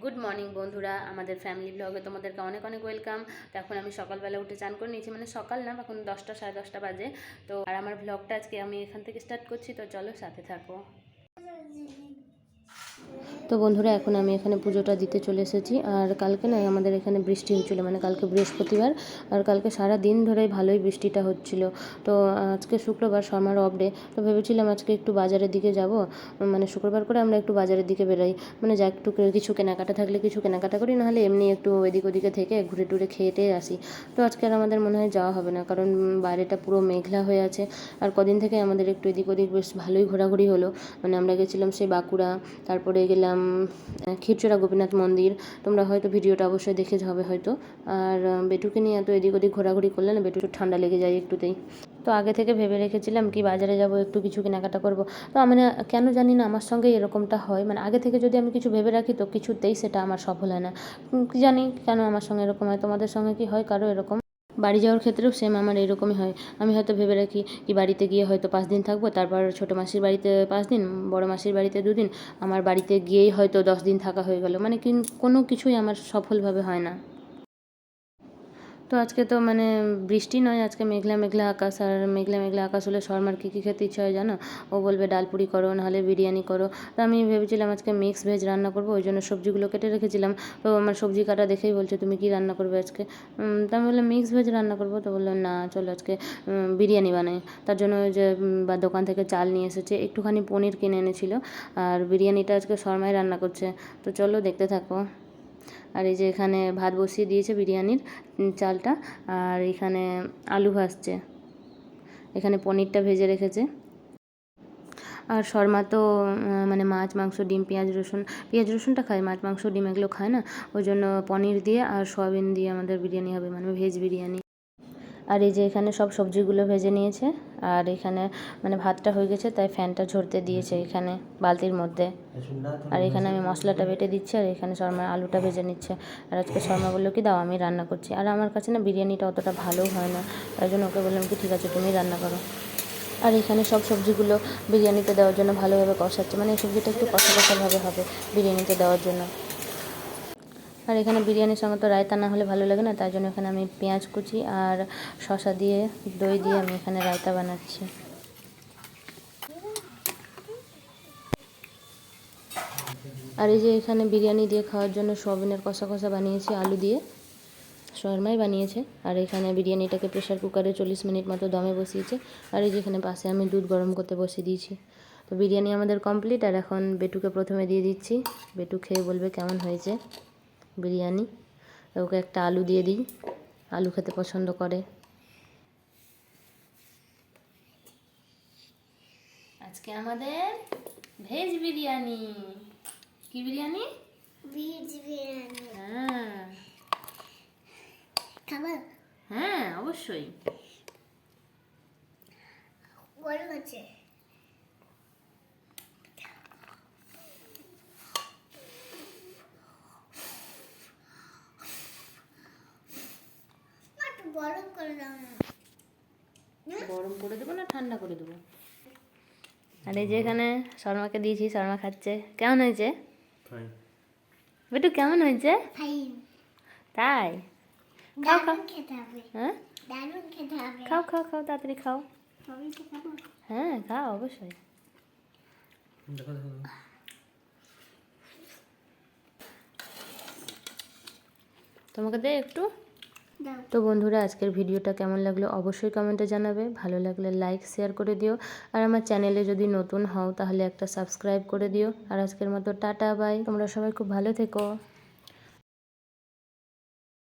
Good morning বন্ধুরা, আমাদের family ব্লগে তোমাদেরকে অনেক অনেক ওয়েলকাম। তো এখন আমি সকালবেলা উঠে চান করে নিয়েছি, মানে সকাল না, এখন 10টা সাড়ে 10টা বাজে। তো আর আমার ব্লগটা আজকে আমি এখান থেকে স্টার্ট করছি, তো চলো সাথে থাকো। তো বন্ধুরা, এখন আমি এখানে পুজোটা দিতে চলে এসেছি। আর কালকে না আমাদের এখানে বৃষ্টি হচ্ছিল, মানে কালকে বৃহস্পতিবার, আর কালকে সারা দিন ধরেই ভালোই বৃষ্টিটা হচ্ছিল। তো আজকে শুক্রবার, শর্মার অফ ডে, তো ভেবেছিলাম আজকে একটু বাজারের দিকে যাব, মানে শুক্রবার করে আমরা একটু বাজারের দিকে বেরোই, মানে যা একটু কিছু কেনাকাটা থাকলে কিছু কেনাকাটা করি, নাহলে এমনি একটু এদিক ওদিকে থেকে ঘুরে টুরে খেয়ে টেয়ে আসি। তো আজকে আর আমাদের মনে হয় যাওয়া হবে না, কারণ বাইরেটা পুরো মেঘলা হয়ে আছে। আর কদিন থেকে আমাদের একটু এদিক ওদিক বেশ ভালোই ঘোরাঘুরি হলো, মানে আমরা গেছিলাম সেই বাঁকুড়া, তারপরে গেলাম খিরচোরা গোপীনাথ মন্দির। তোমরা হয়তো ভিডিওটা অবশ্যই দেখে যাবে হয়তো। আর বেটুকে নিয়ে এত এদিক ওদিক ঘোরাঘুরি করলে না বেটুর ঠান্ডা লেগে যায় একটুতেই। তো আগে থেকে ভেবে রেখেছিলাম কি বাজারে যাব, একটু কিছু কেনাকাটা করব। তো আমি না কেন জানি না আমার সঙ্গে এরকমটা হয়, মানে আগে থেকে যদি আমি কিছু ভেবে রাখি তো কিছুতেই সেটা আমার সফল হয় না। কি জানি কেন আমার সঙ্গে এরকম হয়। তোমাদের সঙ্গে কি হয় কারো এরকম? বাড়ি যাওয়ার ক্ষেত্রেও সেম আমার এরকমই হয়। আমি হয়তো ভেবে রাখি কি বাড়িতে গিয়ে হয়তো 5 দিন থাকবো, তারপর ছোটো মাসির বাড়িতে 5 দিন, বড় মাসির বাড়িতে 2 দিন, আমার বাড়িতে গিয়েই হয়তো 10 দিন থাকা হয়ে গেল, মানে কোনো কিছুই আমার সফলভাবে হয় না। তো আজকে তো মানে বৃষ্টি নয়, আজকে মেঘলা মেঘলা আকাশ। আর মেঘলা মেঘলা আকাশ হলে শর্মার কী কী খেতে ইচ্ছা হয় জানো? ও বলবে ডাল পুরি করো, নাহলে বিরিয়ানি করো। তো আমি ভেবেছিলাম আজকে মিক্স ভেজ রান্না করবো, ওই জন্য সবজিগুলো কেটে রেখেছিলাম। তো আমার সবজি কাটা দেখেই বলছে তুমি কি রান্না করবে আজকে? তো আমি বললাম মিক্স ভেজ রান্না করবো। তো বললাম না, চলো আজকে বিরিয়ানি বানাই। তার জন্য ওই যে বা দোকান থেকে চাল নিয়ে এসেছে, একটুখানি পনির কিনে এনেছিল, আর বিরিয়ানিটা আজকে শর্মাই রান্না করছে। তো চলো দেখতে থাকো। আর এই যে এখানে ভাত বসিয়ে দিয়েছে বিরিয়ানির চালটা, আর এখানে আলু ভাজছে, এখানে পনিরটা ভেজে রেখেছে। আর শর্মা তো মানে মাছ মাংস ডিম পেঁয়াজ রসুনটা খায়, মাছ মাংস ডিম এগুলো খায় না, ওই জন্য পনির দিয়ে আর সয়াবিন দিয়ে আমাদের বিরিয়ানি হবে, মানে ভেজ বিরিয়ানি। আর এই যে এখানে সব সবজিগুলো ভেজে নিয়েছে, আর এখানে মানে ভাতটা হয়ে গেছে, তাই ফ্যানটা ঝরতে দিয়েছে এখানে বালতির মধ্যে। আর এখানে আমি মশলাটা বেটে দিচ্ছি, আর এখানে শর্মার আলুটা ভেজে নিচ্ছে। আর আজকে শর্মা বললো কি দাও আমি রান্না করছি, আর আমার কাছে না বিরিয়ানিটা অতটা ভালো হয় না, তাই জন্য ওকে বললাম কি ঠিক আছে তুমি রান্না করো। আর এখানে সব সবজিগুলো বিরিয়ানিতে দেওয়ার জন্য ভালোভাবে কষাচ্ছে, মানে এই সবজিটা একটু কষা কষাভাবে হবে বিরিয়ানিতে দেওয়ার জন্য। আর এখানে বিরিয়ানির সঙ্গে তো রায়তা না হলে ভালো লাগে না, তাই জন্য এখানে আমি পেঁয়াজ কুচি আর শসা দিয়ে দই দিয়ে আমি এখানে রায়তা বানাচ্ছি। আর এই যে এখানে বিরিয়ানি দিয়ে খাওয়ার জন্য সোয়াবিনের কষা কষা বানিয়েছি আলু দিয়ে, শর্মাই বানিয়েছে। আর এখানে বিরিয়ানিটাকে প্রেশার কুকারে 40 মিনিট মতো দমে বসিয়েছে। আর এই যেখানে পাশে আমি দুধ গরম করতে বসিয়ে দিয়েছি। তো বিরিয়ানি আমাদের কমপ্লিট, আর এখন বেটুকে প্রথমে দিয়ে দিচ্ছি। বেটু খেয়ে বলবে কেমন হয়েছে বিরিয়ানি। ওকে একটা আলু দিয়ে দিই, আলু খেতে পছন্দ করে। আজকে আমাদের ভেজ বিরিয়ানি। কি বিরিয়ানি? ভেজ বিরিয়ানি। হ্যাঁ খাবার, হ্যাঁ অবশ্যই। গরম আছে। গরম করে দাও না। গরম করে দেবো না ঠান্ডা করে দেবো? আর এই যে এখানে শর্মাকে দিয়েছি, শর্মা খাচ্ছে। কেমন হয়েছে বেটু, কেমন হয়েছে? তাই খাও খাও, হ্যাঁ খাও খাও খাও, তাড়াতাড়ি খাও। হ্যাঁ খাও অবশ্যই। তোমাকে দে একটু। তো বন্ধুরা, আজকের ভিডিওটা কেমন লাগলো অবশ্যই কমেন্টে জানাবে। ভালো লাগলে লাইক শেয়ার করে দিও, আর আমার চ্যানেলে যদি নতুন হও তাহলে একটা সাবস্ক্রাইব করে দিও। আর আজকের মতো টাটা বাই, তোমরা সবাই খুব ভালো থেকো।